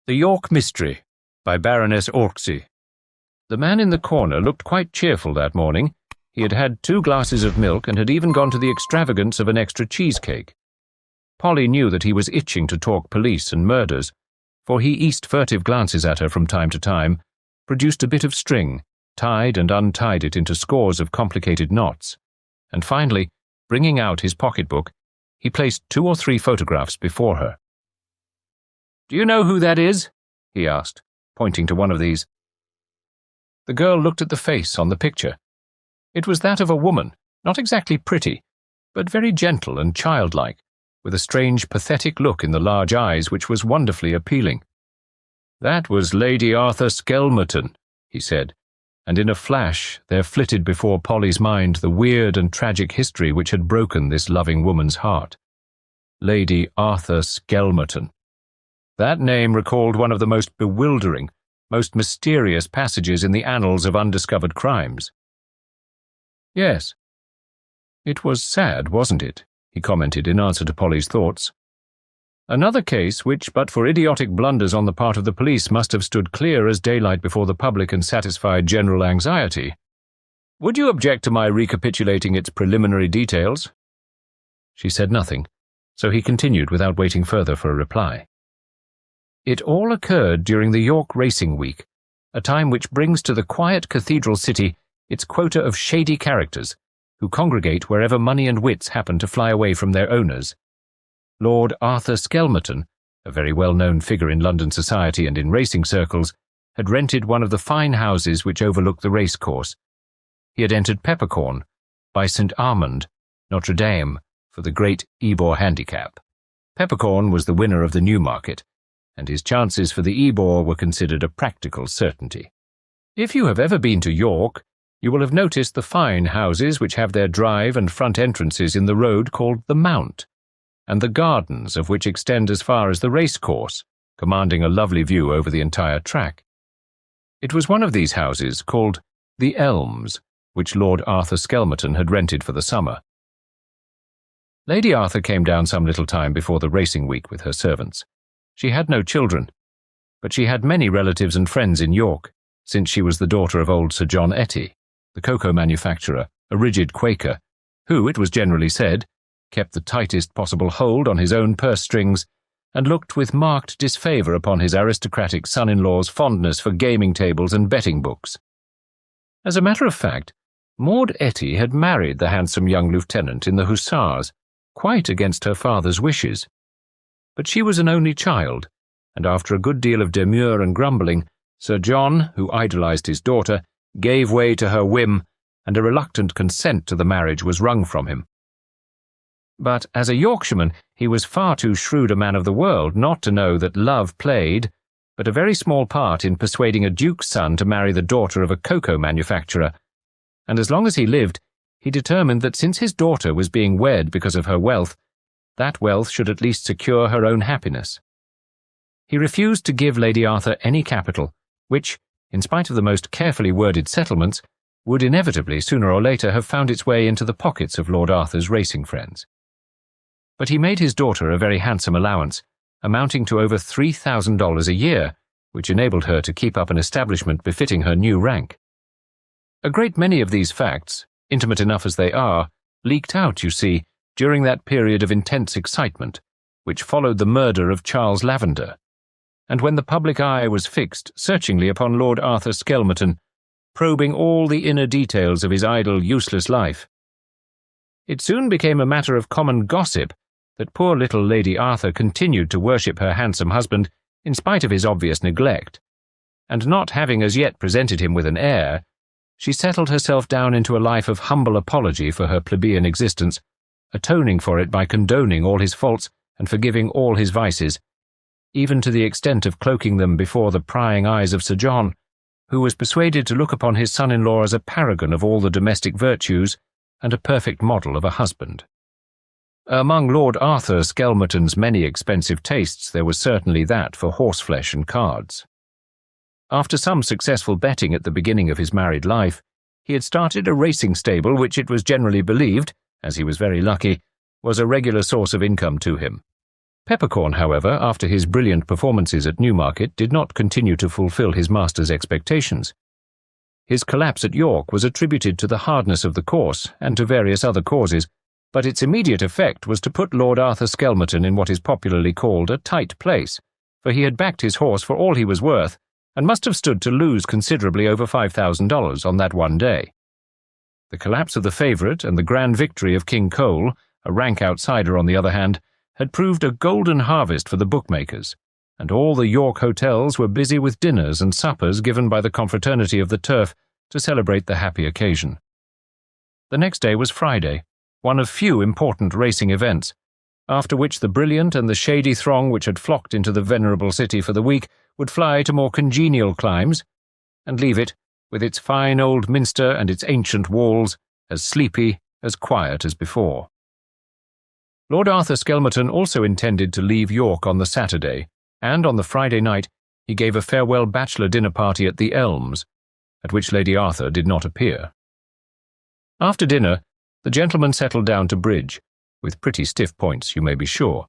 The York Mystery by Baroness ORCZY. The man in the corner looked quite cheerful that morning. He had had 2 glasses of milk and had even gone to the extravagance of an extra cheesecake. Polly knew that he was itching to talk police and murders, for he eased furtive glances at her from time to time, produced a bit of string, tied and untied it into scores of complicated knots, and finally, bringing out his pocketbook, he placed 2 or 3 photographs before her. "Do you know who that is?" he asked, pointing to one of these. The girl looked at the face on the picture. It was that of a woman, not exactly pretty, but very gentle and childlike, with a strange, pathetic look in the large eyes which was wonderfully appealing. "That was Lady Arthur Skelmerton," he said, and in a flash there flitted before Polly's mind the weird and tragic history which had broken this loving woman's heart. Lady Arthur Skelmerton. That name recalled one of the most bewildering, most mysterious passages in the annals of undiscovered crimes. "Yes. It was sad, wasn't it?" he commented in answer to Polly's thoughts. "Another case which, but for idiotic blunders on the part of the police, must have stood clear as daylight before the public and satisfied general anxiety. Would you object to my recapitulating its preliminary details?" She said nothing, so he continued without waiting further for a reply. "It all occurred during the York Racing Week, a time which brings to the quiet cathedral city its quota of shady characters, who congregate wherever money and wits happen to fly away from their owners. Lord Arthur Skelmerton, a very well-known figure in London society and in racing circles, had rented one of the fine houses which overlook the racecourse. He had entered Peppercorn, by St. Armand, Notre Dame, for the Great Ebor Handicap. Peppercorn was the winner of the Newmarket, and his chances for the Ebor were considered a practical certainty. If you have ever been to York, you will have noticed the fine houses which have their drive and front entrances in the road called the Mount, and the gardens of which extend as far as the racecourse, commanding a lovely view over the entire track. It was one of these houses, called the Elms, which Lord Arthur Skelmerton had rented for the summer. Lady Arthur came down some little time before the racing week with her servants. She had no children, but she had many relatives and friends in York, since she was the daughter of old Sir John Etty, the cocoa manufacturer, a rigid Quaker, who, it was generally said, kept the tightest possible hold on his own purse strings and looked with marked disfavour upon his aristocratic son-in-law's fondness for gaming tables and betting books. As a matter of fact, Maud Etty had married the handsome young lieutenant in the Hussars, quite against her father's wishes. But she was an only child, and after a good deal of demur and grumbling, Sir John, who idolized his daughter, gave way to her whim, and a reluctant consent to the marriage was wrung from him. But as a Yorkshireman, he was far too shrewd a man of the world not to know that love played but a very small part in persuading a duke's son to marry the daughter of a cocoa manufacturer, and as long as he lived, he determined that since his daughter was being wed because of her wealth, that wealth should at least secure her own happiness. He refused to give Lady Arthur any capital, which, in spite of the most carefully worded settlements, would inevitably sooner or later have found its way into the pockets of Lord Arthur's racing friends. But he made his daughter a very handsome allowance, amounting to over $3,000 a year, which enabled her to keep up an establishment befitting her new rank. A great many of these facts, intimate enough as they are, leaked out, you see, during that period of intense excitement, which followed the murder of Charles Lavender, and when the public eye was fixed searchingly upon Lord Arthur Skelmerton, probing all the inner details of his idle, useless life. It soon became a matter of common gossip that poor little Lady Arthur continued to worship her handsome husband in spite of his obvious neglect, and not having as yet presented him with an heir, she settled herself down into a life of humble apology for her plebeian existence, atoning for it by condoning all his faults and forgiving all his vices, even to the extent of cloaking them before the prying eyes of Sir John, who was persuaded to look upon his son-in-law as a paragon of all the domestic virtues and a perfect model of a husband. Among Lord Arthur Skelmerton's many expensive tastes there was certainly that for horseflesh and cards. After some successful betting at the beginning of his married life, he had started a racing stable which it was generally believed, as he was very lucky, was a regular source of income to him. Peppercorn, however, after his brilliant performances at Newmarket, did not continue to fulfil his master's expectations. His collapse at York was attributed to the hardness of the course and to various other causes, but its immediate effect was to put Lord Arthur Skelmerton in what is popularly called a tight place, for he had backed his horse for all he was worth, and must have stood to lose considerably over $5,000 on that one day. The collapse of the favourite and the grand victory of King Cole, a rank outsider on the other hand, had proved a golden harvest for the bookmakers, and all the York hotels were busy with dinners and suppers given by the confraternity of the turf to celebrate the happy occasion. The next day was Friday, one of few important racing events, after which the brilliant and the shady throng which had flocked into the venerable city for the week would fly to more congenial climes, and leave it, with its fine old minster and its ancient walls, as sleepy, as quiet as before. Lord Arthur Skelmerton also intended to leave York on the Saturday, and on the Friday night he gave a farewell bachelor dinner party at the Elms, at which Lady Arthur did not appear. After dinner, the gentlemen settled down to bridge, with pretty stiff points, you may be sure.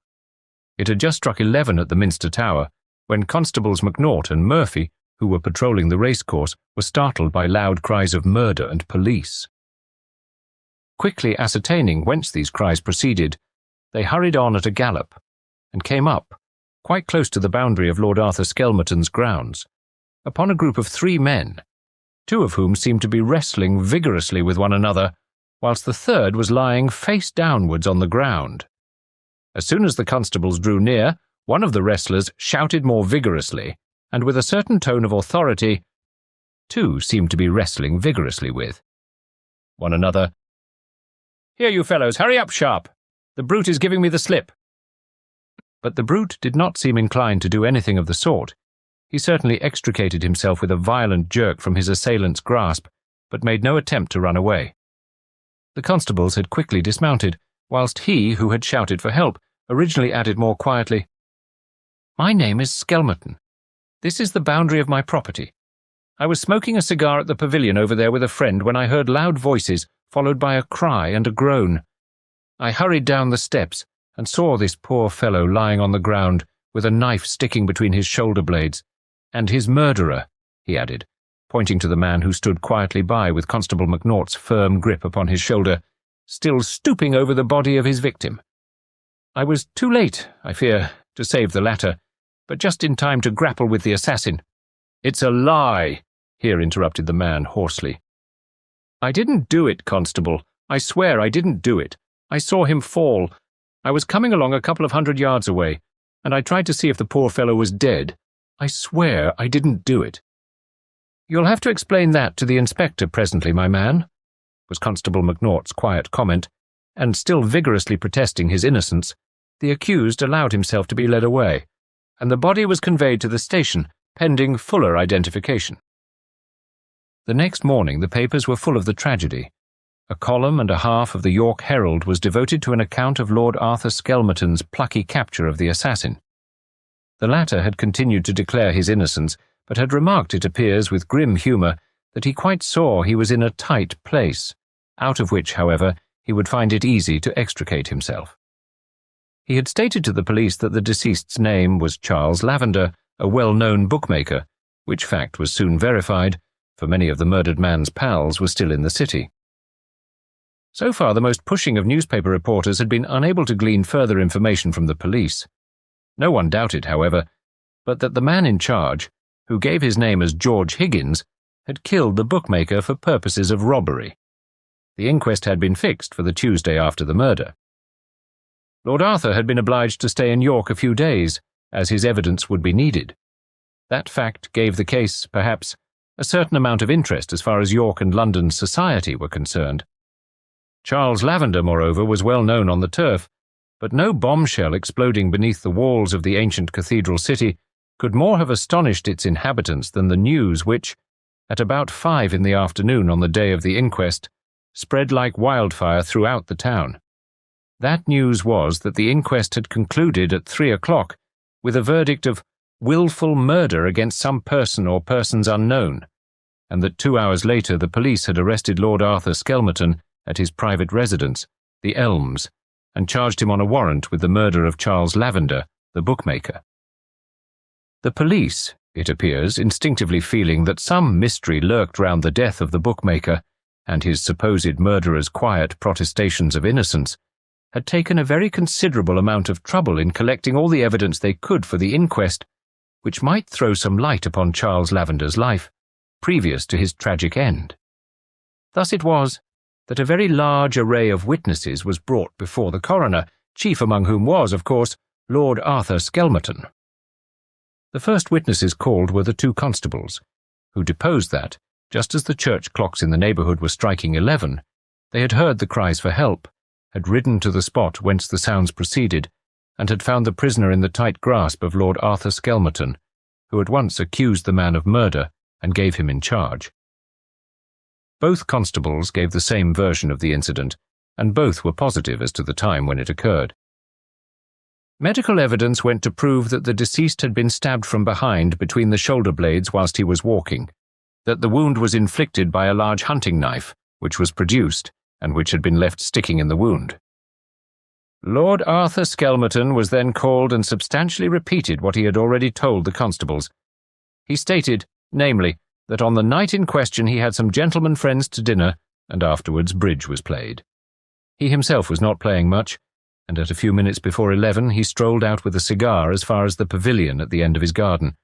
It had just struck 11 at the Minster Tower, when Constables McNaught and Murphy, who were patrolling the racecourse, were startled by loud cries of murder and police. Quickly ascertaining whence these cries proceeded, they hurried on at a gallop, and came up, quite close to the boundary of Lord Arthur Skelmerton's grounds, upon a group of 3 men, 2 of whom seemed to be wrestling vigorously with one another, whilst the third was lying face downwards on the ground. As soon as the constables drew near, one of the wrestlers shouted more vigorously, and with a certain tone of authority, 2 seemed to be wrestling vigorously with one another. "Here, you fellows, hurry up sharp! The brute is giving me the slip." But the brute did not seem inclined to do anything of the sort. He certainly extricated himself with a violent jerk from his assailant's grasp, but made no attempt to run away. The constables had quickly dismounted, whilst he, who had shouted for help, originally added more quietly, "My name is Skelmerton. This is the boundary of my property. I was smoking a cigar at the pavilion over there with a friend when I heard loud voices, followed by a cry and a groan. I hurried down the steps and saw this poor fellow lying on the ground with a knife sticking between his shoulder blades, and his murderer," he added, pointing to the man who stood quietly by with Constable McNaught's firm grip upon his shoulder, still stooping over the body of his victim. "I was too late, I fear, to save the latter, but just in time to grapple with the assassin." "It's a lie," here interrupted the man hoarsely. "I didn't do it, Constable. I swear I didn't do it. I saw him fall. I was coming along a couple of 100 yards away, and I tried to see if the poor fellow was dead. I swear I didn't do it." "You'll have to explain that to the inspector presently, my man," was Constable McNaught's quiet comment, and still vigorously protesting his innocence, the accused allowed himself to be led away, and the body was conveyed to the station, pending fuller identification. The next morning the papers were full of the tragedy. A column and a half of the York Herald was devoted to an account of Lord Arthur Skelmerton's plucky capture of the assassin. The latter had continued to declare his innocence, but had remarked, it appears, with grim humour, that he quite saw he was in a tight place, out of which, however, he would find it easy to extricate himself. He had stated to the police that the deceased's name was Charles Lavender, a well-known bookmaker, which fact was soon verified, for many of the murdered man's pals were still in the city. So far, the most pushing of newspaper reporters had been unable to glean further information from the police. No one doubted, however, but that the man in charge, who gave his name as George Higgins, had killed the bookmaker for purposes of robbery. The inquest had been fixed for the Tuesday after the murder. Lord Arthur had been obliged to stay in York a few days, as his evidence would be needed. That fact gave the case, perhaps, a certain amount of interest as far as York and London's society were concerned. Charles Lavender, moreover, was well known on the turf, but no bombshell exploding beneath the walls of the ancient cathedral city could more have astonished its inhabitants than the news which, at about 5 in the afternoon on the day of the inquest, spread like wildfire throughout the town. That news was that the inquest had concluded at 3 o'clock with a verdict of wilful murder against some person or persons unknown, and that 2 hours later the police had arrested Lord Arthur Skelmerton at his private residence, the Elms, and charged him on a warrant with the murder of Charles Lavender, the bookmaker. The police, it appears, instinctively feeling that some mystery lurked round the death of the bookmaker and his supposed murderer's quiet protestations of innocence, had taken a very considerable amount of trouble in collecting all the evidence they could for the inquest, which might throw some light upon Charles Lavender's life, previous to his tragic end. Thus it was that a very large array of witnesses was brought before the coroner, chief among whom was, of course, Lord Arthur Skelmerton. The first witnesses called were the two constables, who deposed that, just as the church clocks in the neighbourhood were striking 11, they had heard the cries for help, had ridden to the spot whence the sounds proceeded, and had found the prisoner in the tight grasp of Lord Arthur Skelmerton, who at once accused the man of murder and gave him in charge. Both constables gave the same version of the incident, and both were positive as to the time when it occurred. Medical evidence went to prove that the deceased had been stabbed from behind between the shoulder blades whilst he was walking, that the wound was inflicted by a large hunting knife, which was produced, and which had been left sticking in the wound. Lord Arthur Skelmerton was then called and substantially repeated what he had already told the constables. He stated, namely, that on the night in question he had some gentlemen friends to dinner, and afterwards bridge was played. He himself was not playing much, and at a few minutes before 11 he strolled out with a cigar as far as the pavilion at the end of his garden.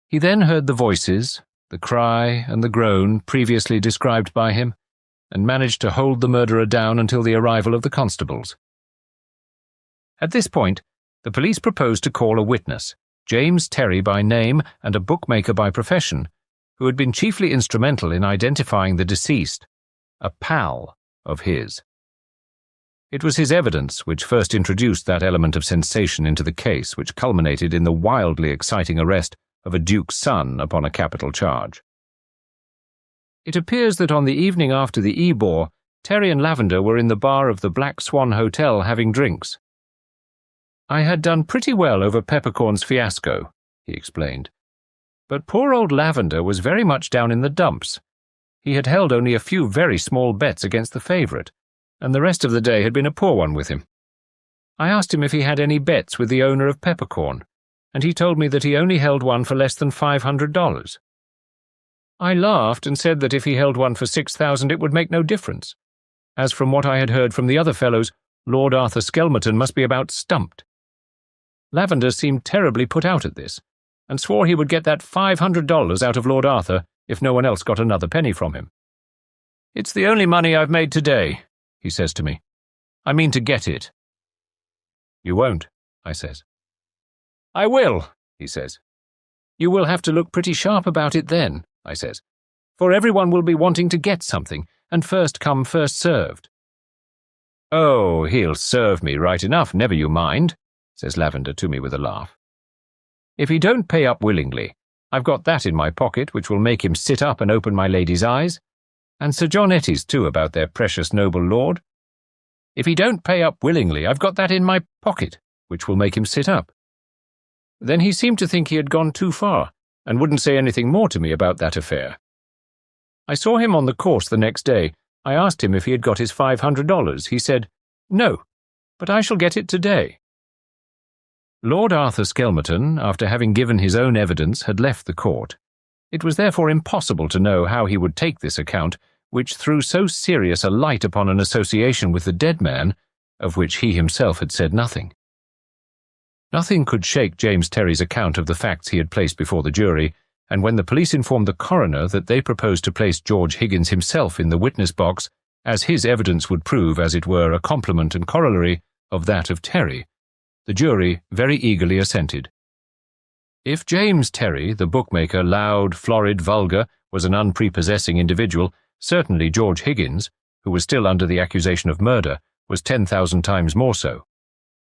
He then heard the voices, the cry and the groan previously described by him, and managed to hold the murderer down until the arrival of the constables. At this point, the police proposed to call a witness, James Terry by name and a bookmaker by profession, who had been chiefly instrumental in identifying the deceased, a pal of his. It was his evidence which first introduced that element of sensation into the case which culminated in the wildly exciting arrest of a duke's son upon a capital charge. It appears that on the evening after the Ebor, Terry and Lavender were in the bar of the Black Swan Hotel having drinks. "I had done pretty well over Peppercorn's fiasco," he explained. "But poor old Lavender was very much down in the dumps. He had held only a few very small bets against the favourite, and the rest of the day had been a poor one with him. I asked him if he had any bets with the owner of Peppercorn, and he told me that he only held one for less than $500. I laughed and said that if he held one for 6,000 it would make no difference, as from what I had heard from the other fellows, Lord Arthur Skelmerton must be about stumped. Lavender seemed terribly put out at this, and swore he would get that $500 out of Lord Arthur if no one else got another penny from him. 'It's the only money I've made today,' he says to me. 'I mean to get it.' 'You won't,' I says. 'I will,' he says. 'You will have to look pretty sharp about it then,' I says, 'for everyone will be wanting to get something, and first come, first served.' 'Oh, he'll serve me right enough, never you mind,' says Lavender to me with a laugh. 'If he don't pay up willingly, I've got that in my pocket which will make him sit up and open my lady's eyes, and Sir John Etty's too about their precious noble lord. If he don't pay up willingly, I've got that in my pocket which will make him sit up.' Then he seemed to think he had gone too far, and wouldn't say anything more to me about that affair. I saw him on the course the next day. I asked him if he had got his $500. He said, 'No, but I shall get it today.'" Lord Arthur Skelmerton, after having given his own evidence, had left the court. It was therefore impossible to know how he would take this account, which threw so serious a light upon an association with the dead man, of which he himself had said nothing. Nothing could shake James Terry's account of the facts he had placed before the jury, and when the police informed the coroner that they proposed to place George Higgins himself in the witness box, as his evidence would prove, as it were, a complement and corollary of that of Terry, the jury very eagerly assented. If James Terry, the bookmaker, loud, florid, vulgar, was an unprepossessing individual, certainly George Higgins, who was still under the accusation of murder, was 10,000 times more so.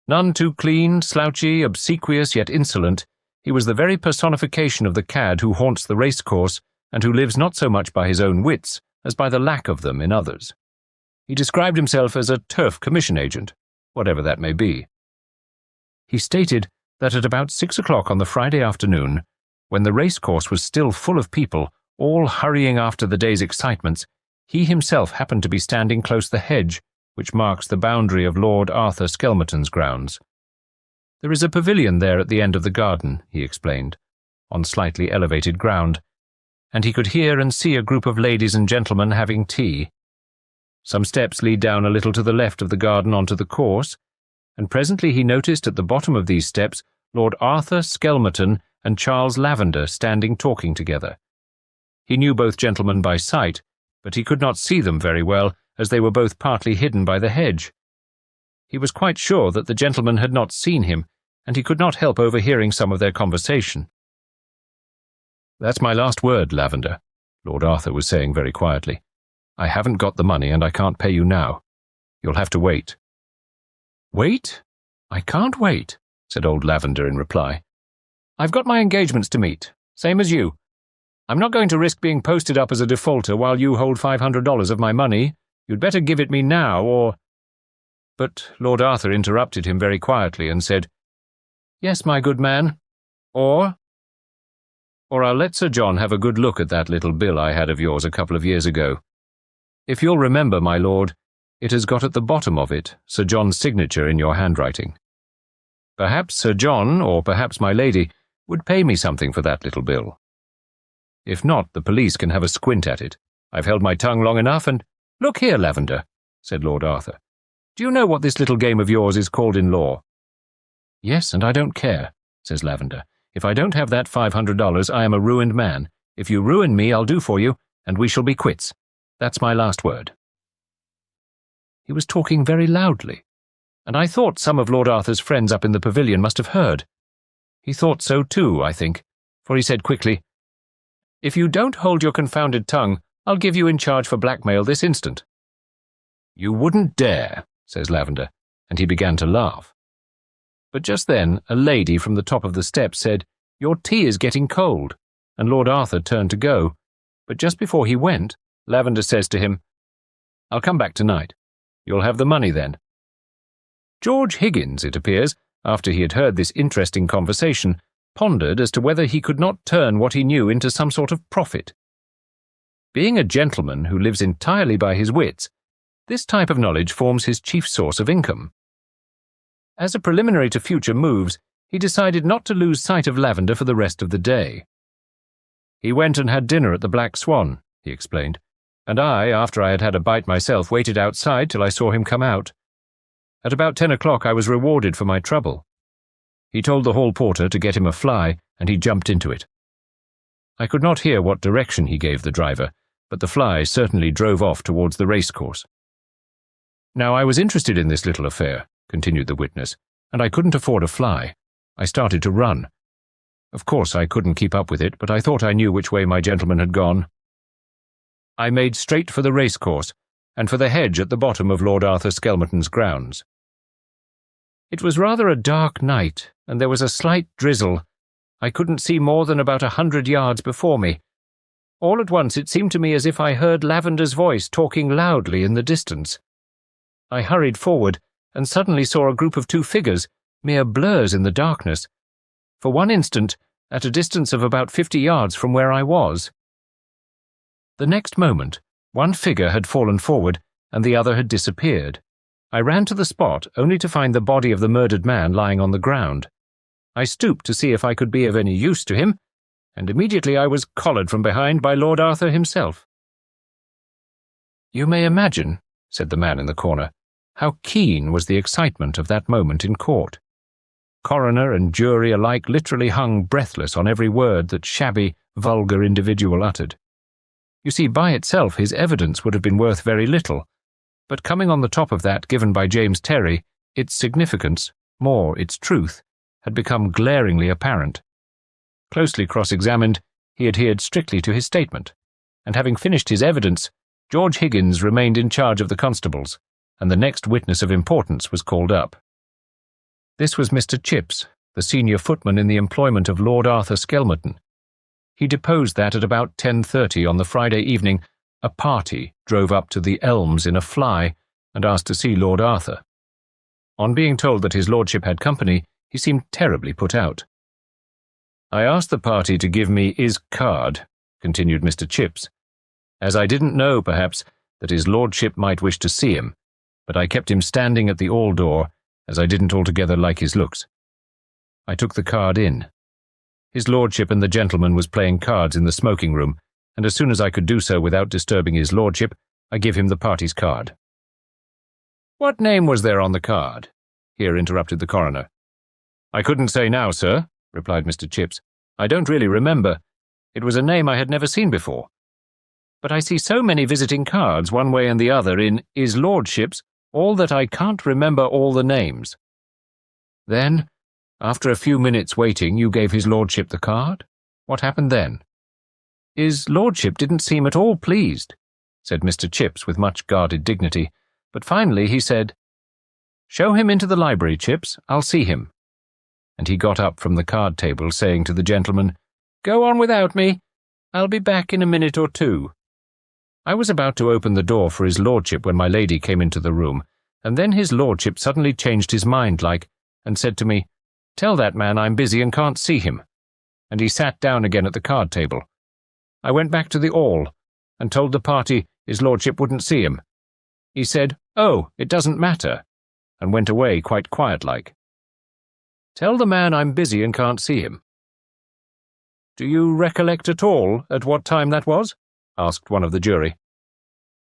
None too clean, slouchy, obsequious, yet insolent, he was the very personification of the cad who haunts the racecourse and who lives not so much by his own wits as by the lack of them in others. He described himself as a turf commission agent, whatever that may be. He stated that at about 6 o'clock on the Friday afternoon, when the racecourse was still full of people, all hurrying after the day's excitements, he himself happened to be standing close the hedge, which marks the boundary of Lord Arthur Skelmerton's grounds. "There is a pavilion there at the end of the garden," he explained, on slightly elevated ground, and he could hear and see a group of ladies and gentlemen having tea. Some steps lead down a little to the left of the garden onto the course, and presently he noticed at the bottom of these steps Lord Arthur Skelmerton and Charles Lavender standing talking together. He knew both gentlemen by sight, but he could not see them very well, as they were both partly hidden by the hedge. He was quite sure that the gentlemen had not seen him, and he could not help overhearing some of their conversation. "That's my last word, Lavender," Lord Arthur was saying very quietly. "I haven't got the money, and I can't pay you now. You'll have to wait." "Wait? I can't wait," said old Lavender in reply. "I've got my engagements to meet, same as you. I'm not going to risk being posted up as a defaulter while you hold $500 of my money. You'd better give it me now, or—" But Lord Arthur interrupted him very quietly and said, "Yes, my good man. Or I'll let Sir John have a good look at that little bill I had of yours a couple of years ago. If you'll remember, my lord, it has got at the bottom of it Sir John's signature in your handwriting. Perhaps Sir John, or perhaps my lady, would pay me something for that little bill. If not, the police can have a squint at it. I've held my tongue long enough, and—" "Look here, Lavender," said Lord Arthur. "Do you know what this little game of yours is called in law?" "Yes, and I don't care," says Lavender. "If I don't have that $500, I am a ruined man. If you ruin me, I'll do for you, and we shall be quits. That's my last word." He was talking very loudly, and I thought some of Lord Arthur's friends up in the pavilion must have heard. He thought so too, I think, for he said quickly, "If you don't hold your confounded tongue, I'll give you in charge for blackmail this instant." "You wouldn't dare," says Lavender, and he began to laugh. But just then a lady from the top of the steps said, "Your tea is getting cold," and Lord Arthur turned to go, but just before he went, Lavender says to him, "I'll come back tonight. You'll have the money then." George Higgins, it appears, after he had heard this interesting conversation, pondered as to whether he could not turn what he knew into some sort of profit. Being a gentleman who lives entirely by his wits, this type of knowledge forms his chief source of income. As a preliminary to future moves, he decided not to lose sight of Lavender for the rest of the day. "He went and had dinner at the Black Swan," he explained, "and I, after I had had a bite myself, waited outside till I saw him come out. At about 10 o'clock I was rewarded for my trouble. He told the hall porter to get him a fly, and he jumped into it. I could not hear what direction he gave the driver, but the fly certainly drove off towards the racecourse. Now I was interested in this little affair," continued the witness, "and I couldn't afford a fly. I started to run. Of course I couldn't keep up with it, but I thought I knew which way my gentleman had gone. I made straight for the racecourse, and for the hedge at the bottom of Lord Arthur Skelmerton's grounds. It was rather a dark night, and there was a slight drizzle. I couldn't see more than about 100 yards before me. All at once it seemed to me as if I heard Lavender's voice talking loudly in the distance. I hurried forward, and suddenly saw a group of two figures, mere blurs in the darkness. For one instant, at a distance of about 50 yards from where I was. The next moment, one figure had fallen forward, and the other had disappeared. I ran to the spot, only to find the body of the murdered man lying on the ground. I stooped to see if I could be of any use to him, and immediately I was collared from behind by Lord Arthur himself. You may imagine, said the man in the corner, how keen was the excitement of that moment in court. Coroner and jury alike literally hung breathless on every word that shabby, vulgar individual uttered. You see, by itself his evidence would have been worth very little, but coming on the top of that given by James Terry, its significance, more its truth, had become glaringly apparent. Closely cross-examined, he adhered strictly to his statement, and having finished his evidence, George Higgins remained in charge of the constables, and the next witness of importance was called up. This was Mr. Chips, the senior footman in the employment of Lord Arthur Skelmerton. He deposed that at about 10:30 on the Friday evening, a party drove up to the Elms in a fly and asked to see Lord Arthur. On being told that his lordship had company, he seemed terribly put out. I asked the party to give me his card, continued Mr. Chips, as I didn't know, perhaps, that his lordship might wish to see him, but I kept him standing at the hall door, as I didn't altogether like his looks. I took the card in. His lordship and the gentleman was playing cards in the smoking room, and as soon as I could do so without disturbing his lordship, I give him the party's card. "What name was there on the card?" here interrupted the coroner. "I couldn't say now, sir," replied Mr. Chipps. "I don't really remember. It was a name I had never seen before. But I see so many visiting cards one way and the other in his lordship's, all that I can't remember all the names." "Then, after a few minutes waiting, you gave his lordship the card? What happened then?" "His lordship didn't seem at all pleased," said Mr. Chipps with much guarded dignity, but finally he said, "Show him into the library, Chipps, I'll see him." And he got up from the card table, saying to the gentleman, "Go on without me. I'll be back in a minute or two." I was about to open the door for his lordship when my lady came into the room, and then his lordship suddenly changed his mind and said to me, "Tell that man I'm busy and can't see him." And he sat down again at the card table. I went back to the hall and told the party his lordship wouldn't see him. He said, "Oh, it doesn't matter," and went away quite quiet-like. "Tell the man I'm busy and can't see him." "Do you recollect at all at what time that was?" asked one of the jury.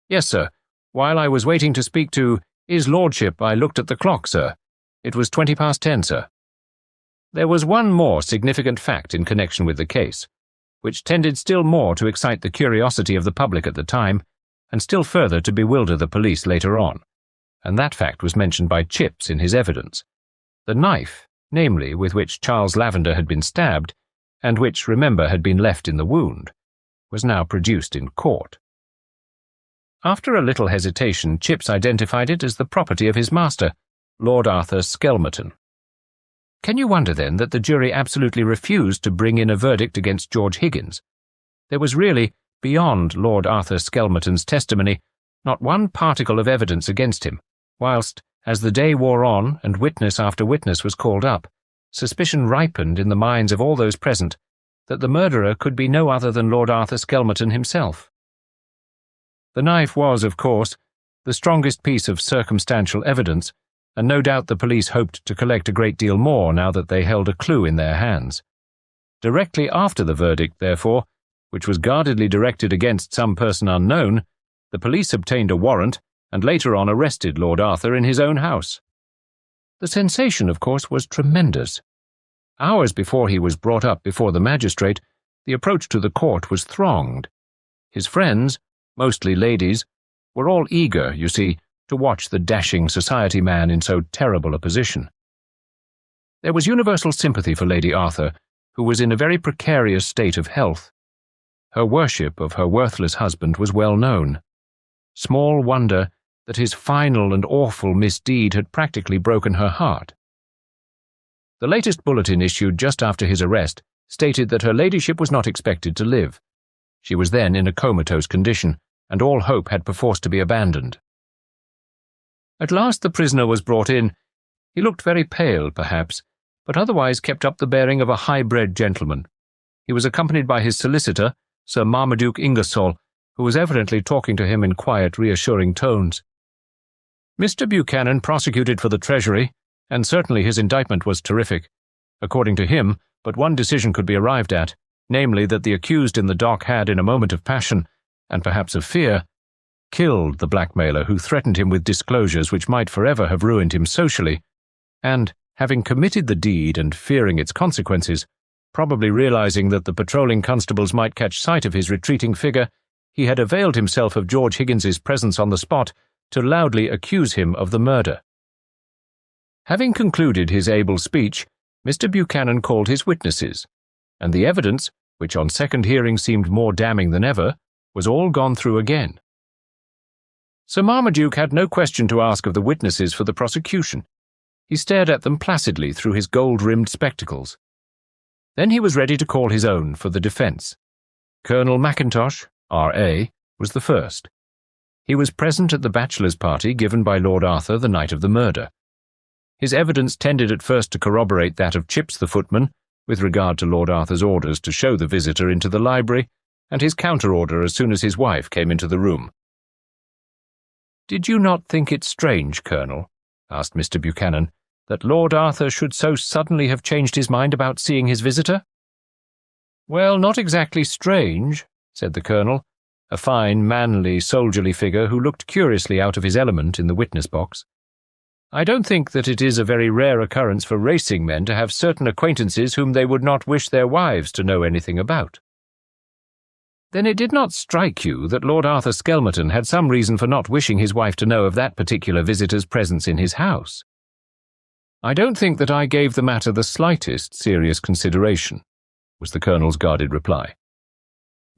"Yes, sir. While I was waiting to speak to his lordship, I looked at the clock, sir. It was 10:20, sir." There was one more significant fact in connection with the case, which tended still more to excite the curiosity of the public at the time, and still further to bewilder the police later on, and that fact was mentioned by Chipps in his evidence. The knife, namely, with which Charles Lavender had been stabbed, and which, remember, had been left in the wound, was now produced in court. After a little hesitation, Chipps identified it as the property of his master, Lord Arthur Skelmerton. Can you wonder, then, that the jury absolutely refused to bring in a verdict against George Higgins? There was really, beyond Lord Arthur Skelmerton's testimony, not one particle of evidence against him, whilst, as the day wore on and witness after witness was called up, suspicion ripened in the minds of all those present that the murderer could be no other than Lord Arthur Skelmerton himself. The knife was, of course, the strongest piece of circumstantial evidence, and no doubt the police hoped to collect a great deal more now that they held a clue in their hands. Directly after the verdict, therefore, which was guardedly directed against some person unknown, the police obtained a warrant and later on arrested Lord Arthur in his own house. The sensation, of course, was tremendous. Hours before he was brought up before the magistrate, the approach to the court was thronged. His friends, mostly ladies, were all eager, you see, to watch the dashing society man in so terrible a position. There was universal sympathy for Lady Arthur, who was in a very precarious state of health. Her worship of her worthless husband was well known. Small wonder that his final and awful misdeed had practically broken her heart. The latest bulletin issued just after his arrest stated that her ladyship was not expected to live. She was then in a comatose condition, and all hope had perforce to be abandoned. At last the prisoner was brought in. He looked very pale, perhaps, but otherwise kept up the bearing of a high-bred gentleman. He was accompanied by his solicitor, Sir Marmaduke Ingersoll, who was evidently talking to him in quiet, reassuring tones. Mr. Buchanan prosecuted for the Treasury, and certainly his indictment was terrific. According to him, but one decision could be arrived at, namely that the accused in the dock had, in a moment of passion, and perhaps of fear, killed the blackmailer who threatened him with disclosures which might forever have ruined him socially, and, having committed the deed and fearing its consequences, probably realizing that the patrolling constables might catch sight of his retreating figure, he had availed himself of George Higgins's presence on the spot to loudly accuse him of the murder. Having concluded his able speech, Mr. Buchanan called his witnesses, and the evidence, which on second hearing seemed more damning than ever, was all gone through again. Sir Marmaduke had no question to ask of the witnesses for the prosecution. He stared at them placidly through his gold-rimmed spectacles. Then he was ready to call his own for the defence. Colonel Mackintosh, R.A., was the first. He was present at the bachelor's party given by Lord Arthur the night of the murder. His evidence tended at first to corroborate that of Chipps the footman, with regard to Lord Arthur's orders to show the visitor into the library, and his counter-order as soon as his wife came into the room. "Did you not think it strange, Colonel," asked Mr. Buchanan, "that Lord Arthur should so suddenly have changed his mind about seeing his visitor?" "Well, not exactly strange," said the Colonel, a fine, manly, soldierly figure who looked curiously out of his element in the witness box. "I don't think that it is a very rare occurrence for racing men to have certain acquaintances whom they would not wish their wives to know anything about." "Then it did not strike you that Lord Arthur Skelmerton had some reason for not wishing his wife to know of that particular visitor's presence in his house?" "I don't think that I gave the matter the slightest serious consideration," was the Colonel's guarded reply.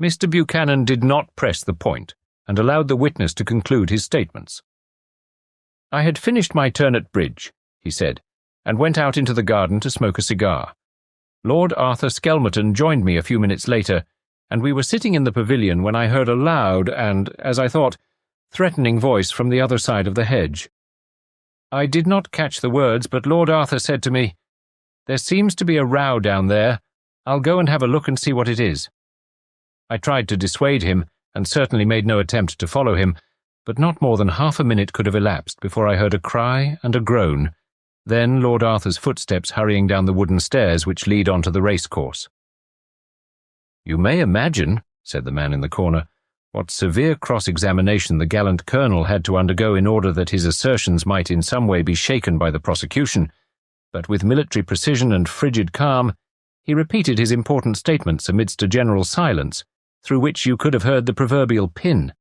Mr. Buchanan did not press the point, and allowed the witness to conclude his statements. "I had finished my turn at bridge," he said, "and went out into the garden to smoke a cigar. Lord Arthur Skelmerton joined me a few minutes later, and we were sitting in the pavilion when I heard a loud and, as I thought, threatening voice from the other side of the hedge. I did not catch the words, but Lord Arthur said to me, 'There seems to be a row down there. I'll go and have a look and see what it is.' I tried to dissuade him, and certainly made no attempt to follow him, but not more than half a minute could have elapsed before I heard a cry and a groan, then Lord Arthur's footsteps hurrying down the wooden stairs which lead on to the racecourse." "You may imagine," said the man in the corner, "what severe cross-examination the gallant Colonel had to undergo in order that his assertions might in some way be shaken by the prosecution, but with military precision and frigid calm, he repeated his important statements amidst a general silence, through which you could have heard the proverbial pin.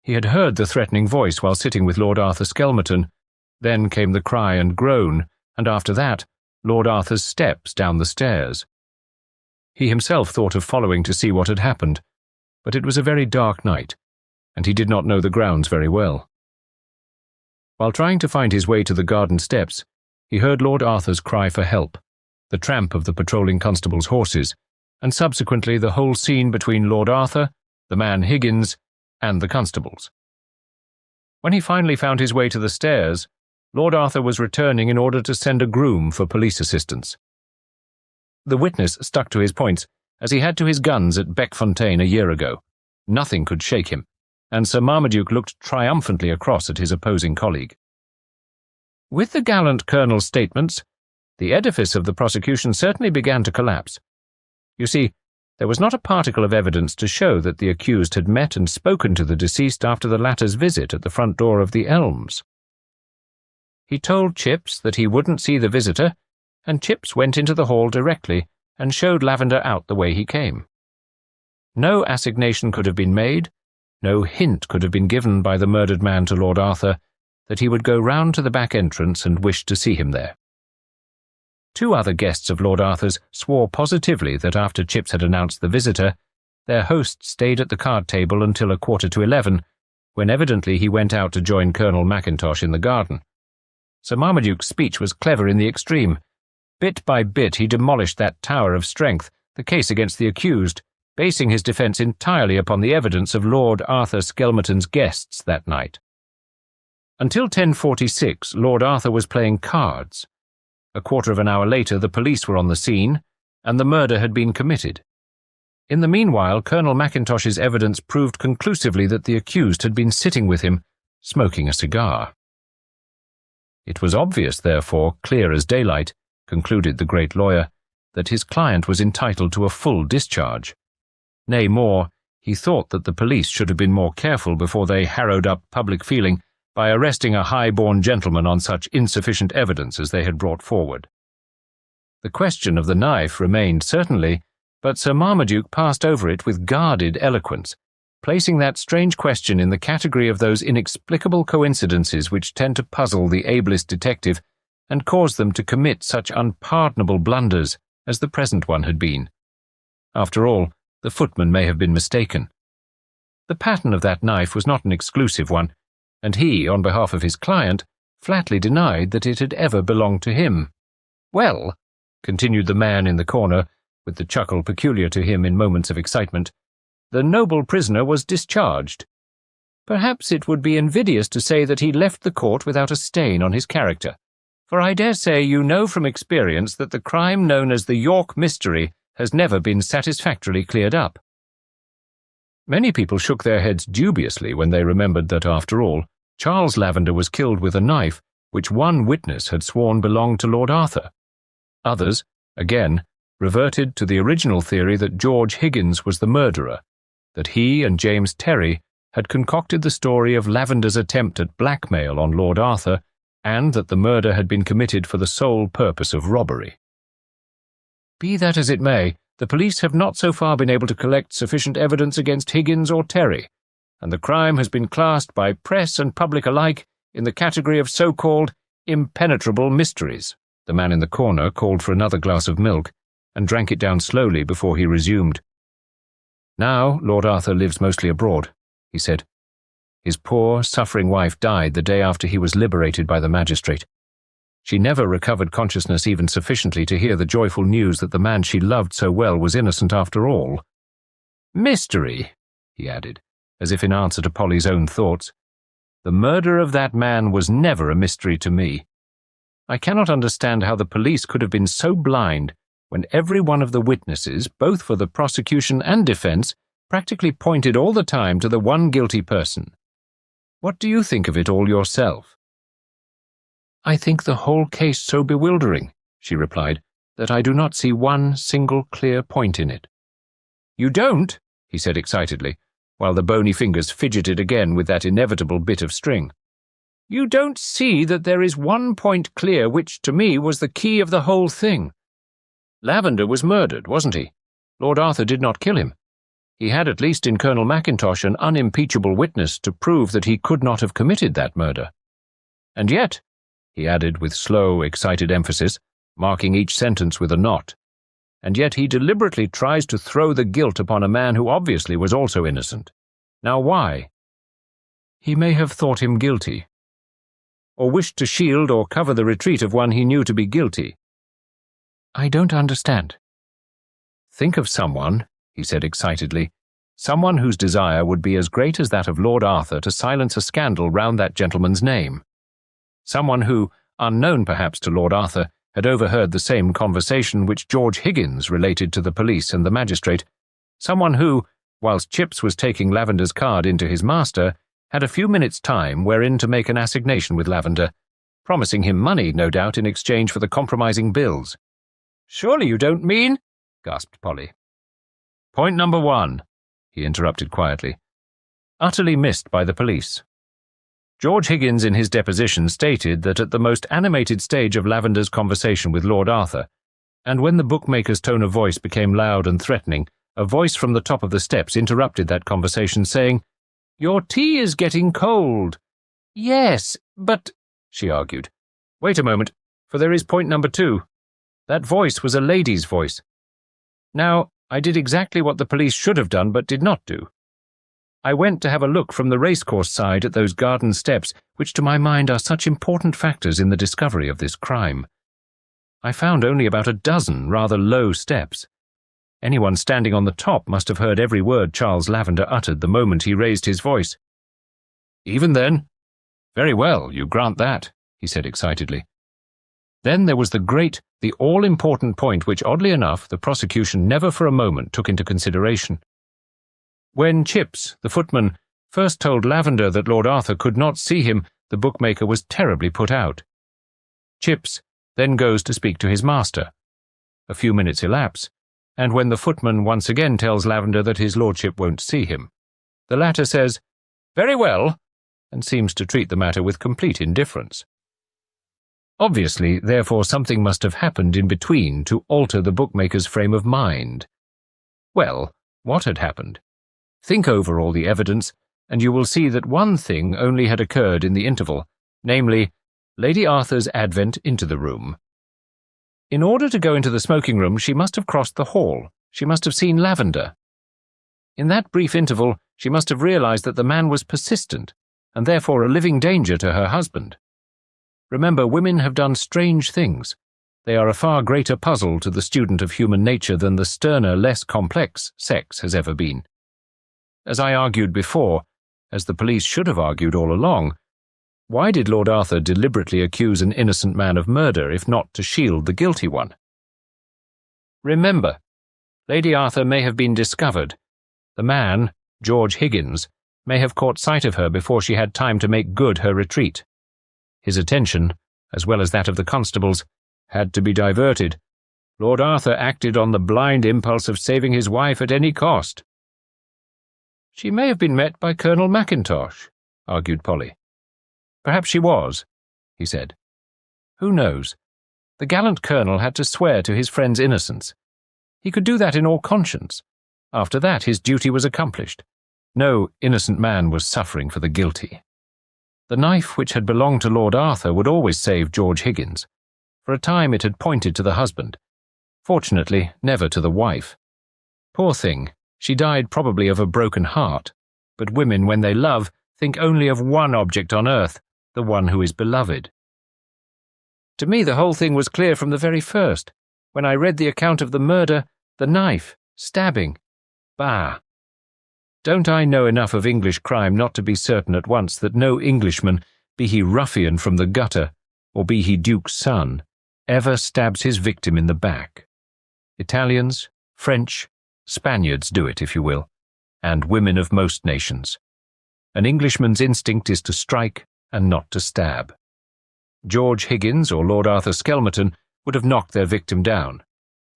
He had heard the threatening voice while sitting with Lord Arthur Skelmerton, then came the cry and groan, and after that, Lord Arthur's steps down the stairs. He himself thought of following to see what had happened, but it was a very dark night, and he did not know the grounds very well. While trying to find his way to the garden steps, he heard Lord Arthur's cry for help, the tramp of the patrolling constable's horses, and subsequently the whole scene between Lord Arthur, the man Higgins, and the constables. When he finally found his way to the stairs, Lord Arthur was returning in order to send a groom for police assistance. The witness stuck to his points, as he had to his guns at Beckfontein a year ago. Nothing could shake him, and Sir Marmaduke looked triumphantly across at his opposing colleague. With the gallant Colonel's statements, the edifice of the prosecution certainly began to collapse. You see, there was not a particle of evidence to show that the accused had met and spoken to the deceased after the latter's visit at the front door of the Elms. He told Chips that he wouldn't see the visitor, and Chips went into the hall directly and showed Lavender out the way he came. No assignation could have been made, no hint could have been given by the murdered man to Lord Arthur that he would go round to the back entrance and wish to see him there. Two other guests of Lord Arthur's swore positively that after Chips had announced the visitor, their host stayed at the card table until 11:15, when evidently he went out to join Colonel Mackintosh in the garden. Sir Marmaduke's speech was clever in the extreme. Bit by bit he demolished that tower of strength, the case against the accused, basing his defence entirely upon the evidence of Lord Arthur Skelmerton's guests that night. Until 10:46, Lord Arthur was playing cards. A quarter of an hour later the police were on the scene, and the murder had been committed. In the meanwhile, Colonel Mackintosh's evidence proved conclusively that the accused had been sitting with him, smoking a cigar. It was obvious, therefore, clear as daylight, concluded the great lawyer, that his client was entitled to a full discharge. Nay, more, he thought that the police should have been more careful before they harrowed up public feeling by arresting a high-born gentleman on such insufficient evidence as they had brought forward. The question of the knife remained certainly, but Sir Marmaduke passed over it with guarded eloquence, placing that strange question in the category of those inexplicable coincidences which tend to puzzle the ablest detective and cause them to commit such unpardonable blunders as the present one had been. After all, the footman may have been mistaken. The pattern of that knife was not an exclusive one, and he, on behalf of his client, flatly denied that it had ever belonged to him. "Well," continued the man in the corner, with the chuckle peculiar to him in moments of excitement, "the noble prisoner was discharged. Perhaps it would be invidious to say that he left the court without a stain on his character, for I dare say you know from experience that the crime known as the York Mystery has never been satisfactorily cleared up." Many people shook their heads dubiously when they remembered that, after all, Charles Lavender was killed with a knife which one witness had sworn belonged to Lord Arthur. Others, again, reverted to the original theory that George Higgins was the murderer, that he and James Terry had concocted the story of Lavender's attempt at blackmail on Lord Arthur, and that the murder had been committed for the sole purpose of robbery. Be that as it may, the police have not so far been able to collect sufficient evidence against Higgins or Terry, and the crime has been classed by press and public alike in the category of so-called impenetrable mysteries. The man in the corner called for another glass of milk and drank it down slowly before he resumed. Now Lord Arthur lives mostly abroad, he said. His poor, suffering wife died the day after he was liberated by the magistrate. She never recovered consciousness even sufficiently to hear the joyful news that the man she loved so well was innocent after all. Mystery, he added, as if in answer to Polly's own thoughts. The murder of that man was never a mystery to me. I cannot understand how the police could have been so blind when every one of the witnesses, both for the prosecution and defense, practically pointed all the time to the one guilty person. What do you think of it all yourself? I think the whole case so bewildering, she replied, that I do not see one single clear point in it. You don't? He said excitedly, while the bony fingers fidgeted again with that inevitable bit of string. You don't see that there is one point clear which, to me, was the key of the whole thing. Lavender was murdered, wasn't he? Lord Arthur did not kill him. He had at least in Colonel Mackintosh an unimpeachable witness to prove that he could not have committed that murder. And yet, he added with slow, excited emphasis, marking each sentence with a knot, and yet he deliberately tries to throw the guilt upon a man who obviously was also innocent. Now why? He may have thought him guilty, or wished to shield or cover the retreat of one he knew to be guilty. I don't understand. Think of someone, he said excitedly, someone whose desire would be as great as that of Lord Arthur to silence a scandal round that gentleman's name. Someone who, unknown perhaps to Lord Arthur, had overheard the same conversation which George Higgins related to the police and the magistrate, someone who, whilst Chips was taking Lavender's card into his master, had a few minutes' time wherein to make an assignation with Lavender, promising him money, no doubt, in exchange for the compromising bills. Surely you don't mean? Gasped Polly. Point number 1, he interrupted quietly, utterly missed by the police. George Higgins in his deposition stated that at the most animated stage of Lavender's conversation with Lord Arthur, and when the bookmaker's tone of voice became loud and threatening, a voice from the top of the steps interrupted that conversation, saying, "Your tea is getting cold." "Yes, but," she argued. "Wait a moment, for there is point number 2. That voice was a lady's voice. Now, I did exactly what the police should have done but did not do. I went to have a look from the racecourse side at those garden steps, which to my mind are such important factors in the discovery of this crime. I found only about a dozen rather low steps. Anyone standing on the top must have heard every word Charles Lavender uttered the moment he raised his voice. Even then? Very well, you grant that, he said excitedly. Then there was the all-important point which, oddly enough, the prosecution never for a moment took into consideration. When Chips, the footman, first told Lavender that Lord Arthur could not see him, the bookmaker was terribly put out. Chips then goes to speak to his master. A few minutes elapse, and when the footman once again tells Lavender that his lordship won't see him, the latter says, "Very well," and seems to treat the matter with complete indifference. Obviously, therefore, something must have happened in between to alter the bookmaker's frame of mind. Well, what had happened? Think over all the evidence, and you will see that one thing only had occurred in the interval, namely, Lady Arthur's advent into the room. In order to go into the smoking room, she must have crossed the hall. She must have seen Lavender. In that brief interval, she must have realized that the man was persistent, and therefore a living danger to her husband. Remember, women have done strange things. They are a far greater puzzle to the student of human nature than the sterner, less complex sex has ever been. As I argued before, as the police should have argued all along, why did Lord Arthur deliberately accuse an innocent man of murder if not to shield the guilty one? Remember, Lady Arthur may have been discovered. The man, George Higgins, may have caught sight of her before she had time to make good her retreat. His attention, as well as that of the constables, had to be diverted. Lord Arthur acted on the blind impulse of saving his wife at any cost. "She may have been met by Colonel Mackintosh," argued Polly. "Perhaps she was," he said. "Who knows? The gallant colonel had to swear to his friend's innocence. He could do that in all conscience. After that his duty was accomplished. No innocent man was suffering for the guilty. The knife which had belonged to Lord Arthur would always save George Higgins. For a time it had pointed to the husband. Fortunately, never to the wife. Poor thing, she died probably of a broken heart, but women, when they love, think only of one object on earth, the one who is beloved. To me the whole thing was clear from the very first. When I read the account of the murder, the knife, stabbing. Bah! Don't I know enough of English crime not to be certain at once that no Englishman, be he ruffian from the gutter, or be he Duke's son, ever stabs his victim in the back. Italians, French, Spaniards do it, if you will, and women of most nations. An Englishman's instinct is to strike and not to stab. George Higgins or Lord Arthur Skelmerton would have knocked their victim down.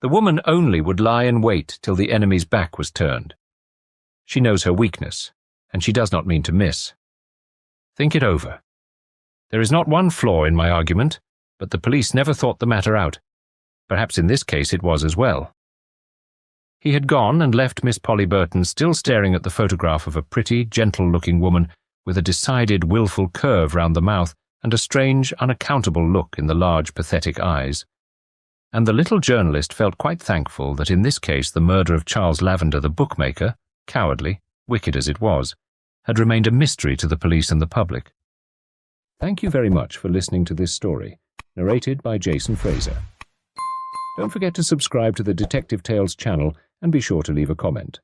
The woman only would lie in wait till the enemy's back was turned. She knows her weakness, and she does not mean to miss. Think it over. There is not one flaw in my argument, but the police never thought the matter out. Perhaps in this case it was as well. He had gone and left Miss Polly Burton still staring at the photograph of a pretty, gentle-looking woman with a decided, wilful curve round the mouth and a strange, unaccountable look in the large, pathetic eyes. And the little journalist felt quite thankful that in this case the murder of Charles Lavender, the bookmaker, cowardly, wicked as it was, had remained a mystery to the police and the public. Thank you very much for listening to this story, narrated by Jason Fraser. Don't forget to subscribe to the Detective Tales channel and be sure to leave a comment.